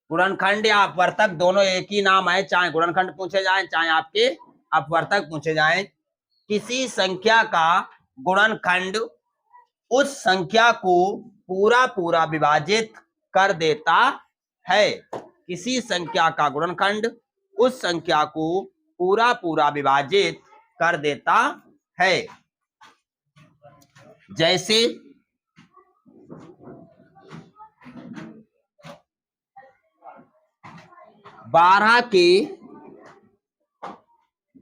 गुणनखंड या अपवर्तक दोनों एक ही नाम है, चाहे गुणनखंड पूछे जाए चाहे आपके अपवर्तक पूछे जाए। किसी संख्या का गुणनखंड उस संख्या को पूरा पूरा विभाजित कर देता है। किसी संख्या का गुणनखंड उस संख्या को पूरा पूरा विभाजित कर देता है। जैसे 12 के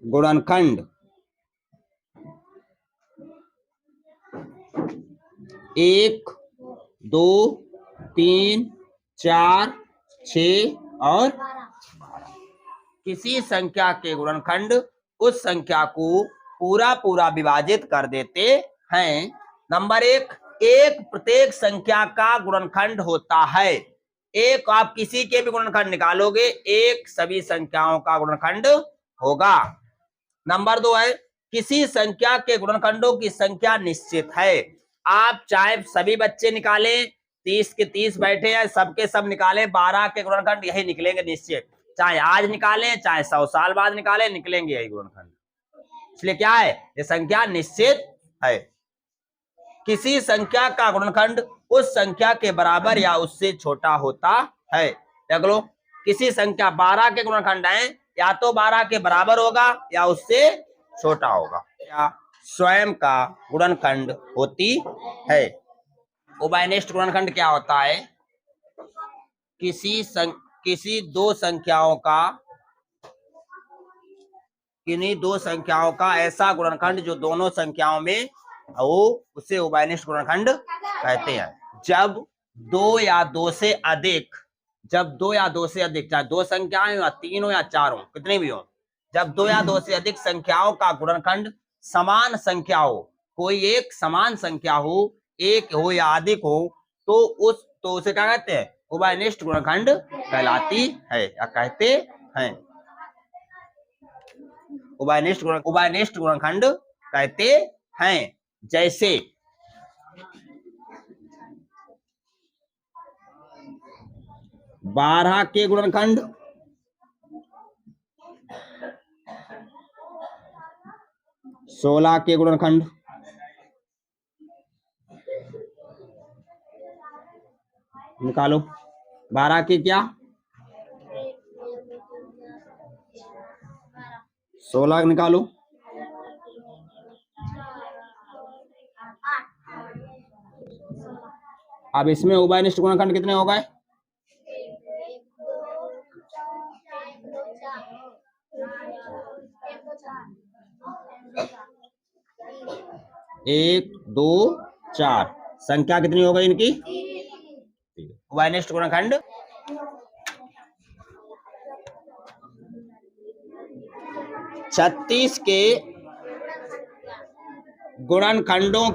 गुणनखंड 1, 2, 3, 4, 6 और 12। किसी संख्या के गुणनखंड उस संख्या को पूरा पूरा विभाजित कर देते हैं। नंबर 1, एक प्रत्येक संख्या का गुणनखंड होता है। एक आप किसी के भी गुणनखंड निकालोगे, एक सभी संख्याओं का गुणनखंड होगा। नंबर 2 है किसी संख्या के गुणनखंडों की संख्या निश्चित है। आप चाहे सभी बच्चे निकाले, 30 के 30 बैठे हैं, सबके सब निकाले, 12 के गुणनखंड यही निकलेंगे निश्चित। चाहे आज निकाले चाहे 100 साल बाद निकाले, निकलेंगे यही गुणनखंड। इसलिए क्या है, ये संख्या निश्चित है। किसी संख्या का गुणनखंड उस संख्या के बराबर या उससे छोटा होता है। देख लो, किसी संख्या 12 के गुणनखंड है, या तो 12 के बराबर होगा या उससे छोटा होगा, या स्वयं का गुणनखंड होती है। उभयनिष्ठ गुणनखंड क्या होता है, किसी दो संख्याओं का, किन्हीं दो संख्याओं का ऐसा गुणनखंड जो दोनों संख्याओं में हो, उसे उभयनिष्ठ गुणनखंड कहते हैं। जब दो या दो से अधिक, चाहे दो संख्याएं या तीन हो या चार हो, कितनी भी हो, जब दो या दो से अधिक संख्याओं का गुणनखंड समान संख्या हो, कोई एक समान संख्या हो, एक हो या अधिक हो, तो उसे क्या कहते हैं, उभयनिष्ठ गुणनखंड कहलाती है या कहते हैं। उभयनिष्ठ गुणनखंड कहते हैं। जैसे 12 के गुणनखंड 16 के गुणनखंड, निकालो 12 के क्या, 16 निकालो, अब इसमें उभयनिष्ठ गुणनखंड कितने हो गए, 1, 2, 4, संख्या कितनी हो गई इनकी, उभयनिष्ठ गुणनखंड। छत्तीस के गुणनखंडों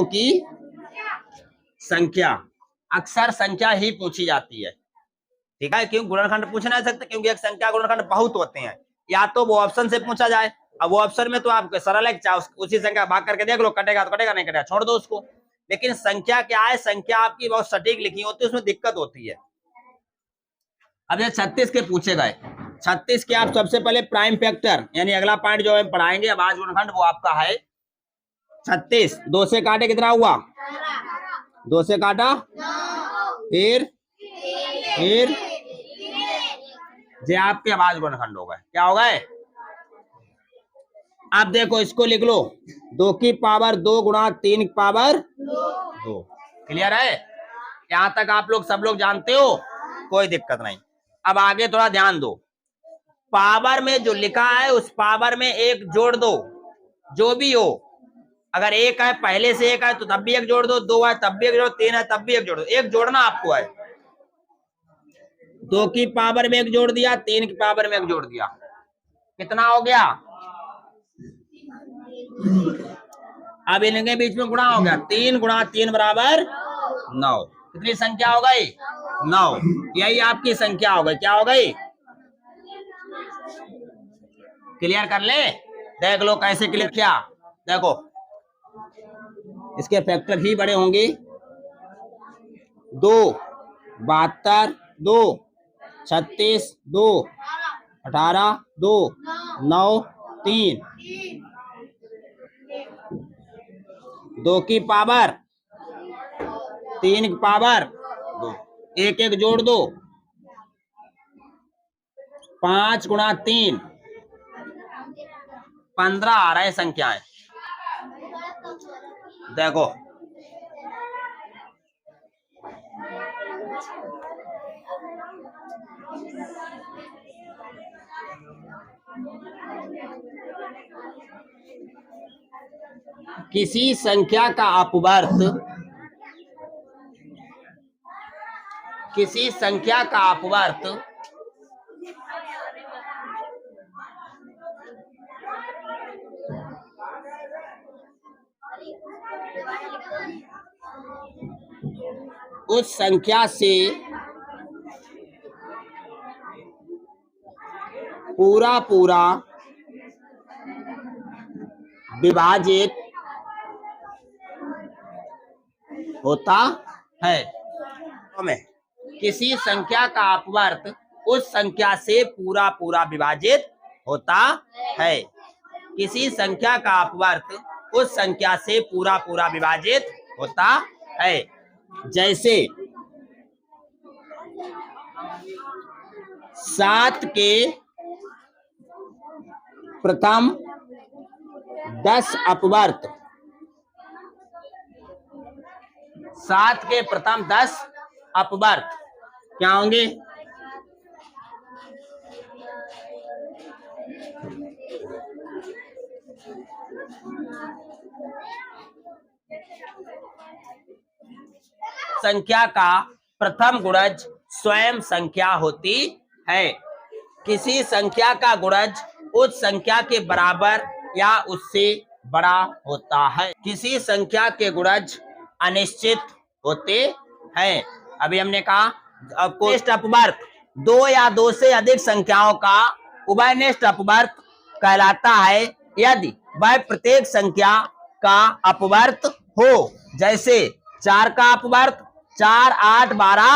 की संख्या, अक्सर संख्या ही पूछी जाती है, ठीक है, क्यों गुणनखंड पूछ नहीं सकते, क्योंकि एक संख्या गुणनखंड बहुत होते हैं। या तो वो ऑप्शन से पूछा जाए, अब वो ऑप्शन में तो आपको सरल है, चाहे उसी संख्या भाग करके देख लो, कटेगा तो कटेगा, नहीं कटेगा छोड़ दो उसको। लेकिन संख्या क्या है, संख्या आपकी बहुत सटीक लिखी होती है, उसमें दिक्कत होती है। अब ये 36 के पूछे गए, 36 के आप सबसे पहले प्राइम फैक्टर, यानी अगला पॉइंट जो हम पढ़ाएंगे अब आज गुणनखंड, वो आपका है 36। 2 से काटे कितना हुआ, 2 से काटा, फिर जे आपके आवाज गुणनखंड हो गए, क्या हो गए। अब देखो इसको लिख लो, 2 की पावर 2 गुणा 3 की पावर 2। क्लियर है, यहां तक आप लोग सब लोग जानते हो, कोई दिक्कत नहीं। अब आगे थोड़ा ध्यान दो, पावर में जो लिखा है उस पावर में एक जोड़ दो, जो भी हो, अगर एक है पहले से एक है तो तब भी एक जोड़ दो, 2 है तब भी एक जोड़, 3 है तब भी एक जोड़ दो, एक जोड़ना आपको है। 2 की पावर में एक जोड़ दिया, 3 की पावर में एक जोड़ दिया, कितना हो गया। अब इनके बीच में गुणा हो गया, 3 गुणा 3 बराबर 9। कितनी संख्या हो गई, 9। यही आपकी संख्या हो गई, क्या हो गई, क्लियर कर ले, देख लो कैसे क्लियर किया। देखो इसके फैक्टर ही बड़े होंगे, 2 72 2 36 2 18 2 9 3 2 की पावर 3 की पावर 2 एक एक जोड़ दो 5 गुणा 3 15 आ रहे संख्याएं। देखो किसी संख्या का अपवर्त उस संख्या से पूरा पूरा विभाजित होता है। किसी संख्या का अपवर्त उस संख्या से पूरा पूरा विभाजित होता है। किसी संख्या का अपवर्त उस संख्या से पूरा पूरा विभाजित होता है। जैसे 7 के प्रथम 10 अपवर्त 7 के प्रथम 10 अपवर्त क्या होंगे? संख्या का प्रथम गुणज स्वयं संख्या होती है। किसी संख्या का गुणज उस संख्या के बराबर या उससे बड़ा होता है। किसी संख्या के गुणज अनिश्चित होते हैं। अभी हमने कहा उभयनिष्ठ अपवर्त 2 या 2 से अधिक संख्याओं का उभयनिष्ठ अपवर्त कहलाता है यदि वह प्रत्येक संख्या का अपवर्त हो। जैसे 4 का अपवर्त 4 8 12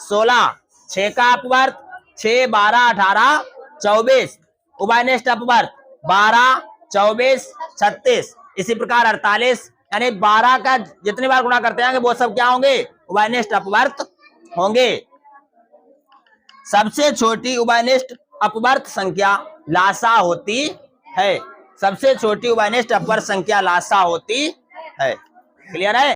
16, 6 का अपवर्त 6 12 18 24, उभयनिष्ठ अपवर्त 12 24 36, इसी प्रकार 48, यानी 12 का जितनी बार गुणा करते हैं वो सब क्या होंगे? उभयनिष्ठ अपवर्त होंगे। सबसे छोटी उभयनिष्ठ अपवर्त संख्या लासा होती है। सबसे छोटी उभयनिष्ठ अपवर्त संख्या लासा होती है। क्लियर है?